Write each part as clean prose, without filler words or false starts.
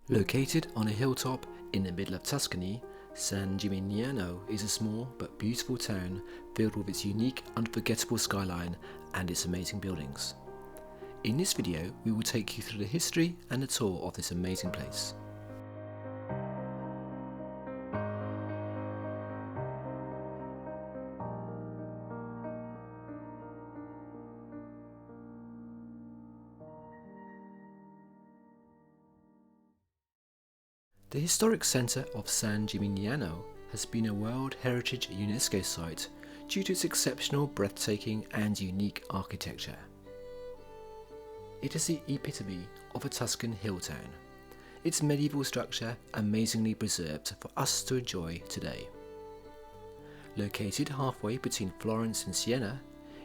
Located on a hilltop in the middle of Tuscany, San Gimignano is a small but beautiful town filled with its unique, unforgettable skyline and its amazing buildings. In this video, we will take you through the history and the tour of this amazing place. The historic centre of San Gimignano has been a World Heritage UNESCO site due to its exceptional, breathtaking and unique architecture. It is the epitome of a Tuscan hill town, its medieval structure amazingly preserved for us to enjoy today. Located halfway between Florence and Siena,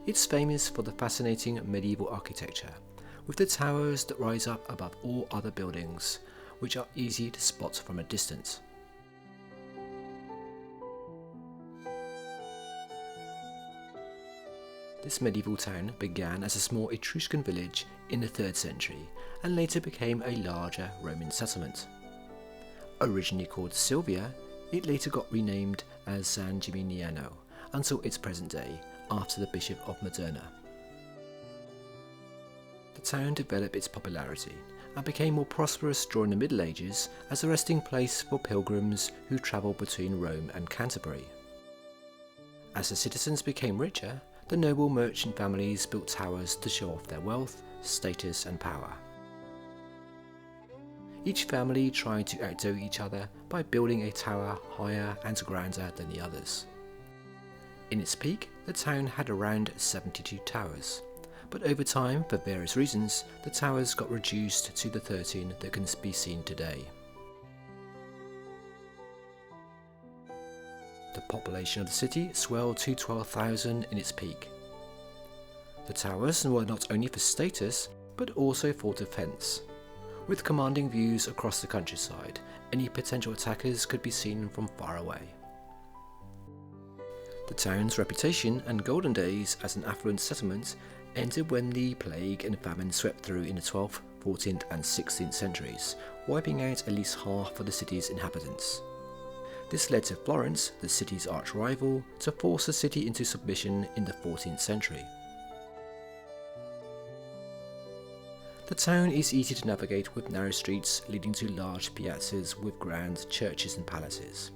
it's famous for the fascinating medieval architecture, with the towers that rise up above all other buildings, which are easy to spot from a distance. This medieval town began as a small Etruscan village in the 3rd century and later became a larger Roman settlement. Originally called Silvia, it later got renamed as San Gimignano until its present day, after the Bishop of Modena. The town developed its popularity and became more prosperous during the Middle Ages as a resting place for pilgrims who travelled between Rome and Canterbury. As the citizens became richer, the noble merchant families built towers to show off their wealth, status and power. Each family tried to outdo each other by building a tower higher and grander than the others. In its peak, the town had around 72 towers. But over time, for various reasons, the towers got reduced to the 13 that can be seen today. The population of the city swelled to 12,000 in its peak. The towers were not only for status, but also for defence. With commanding views across the countryside, any potential attackers could be seen from far away. The town's reputation and golden days as an affluent settlement ended when the plague and famine swept through in the 12th, 14th and 16th centuries, wiping out at least half of the city's inhabitants. This led to Florence, the city's arch-rival, to force the city into submission in the 14th century. The town is easy to navigate with narrow streets leading to large piazzas with grand churches and palaces.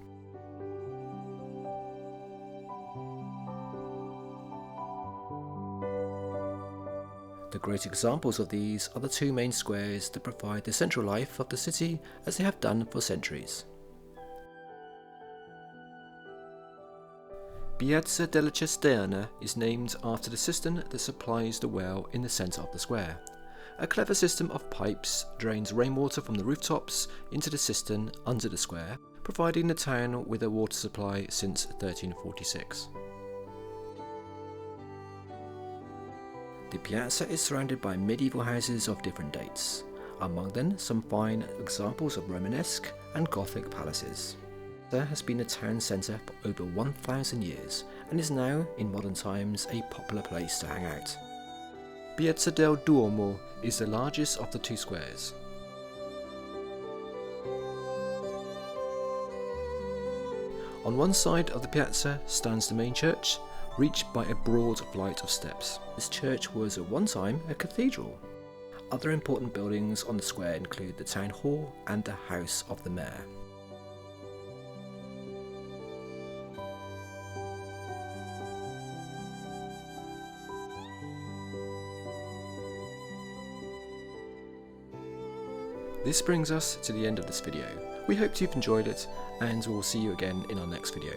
The great examples of these are the two main squares that provide the central life of the city, as they have done for centuries. Piazza della Cisterna is named after the cistern that supplies the well in the centre of the square. A clever system of pipes drains rainwater from the rooftops into the cistern under the square, providing the town with a water supply since 1346. The piazza is surrounded by medieval houses of different dates, among them some fine examples of Romanesque and Gothic palaces. There has been a town centre for over 1,000 years and is now, in modern times, a popular place to hang out. Piazza del Duomo is the largest of the two squares. On one side of the piazza stands the main church, reached by a broad flight of steps. This church was at one time a cathedral. Other important buildings on the square include the town hall and the house of the mayor. This brings us to the end of this video. We hope you've enjoyed it, and we'll see you again in our next video.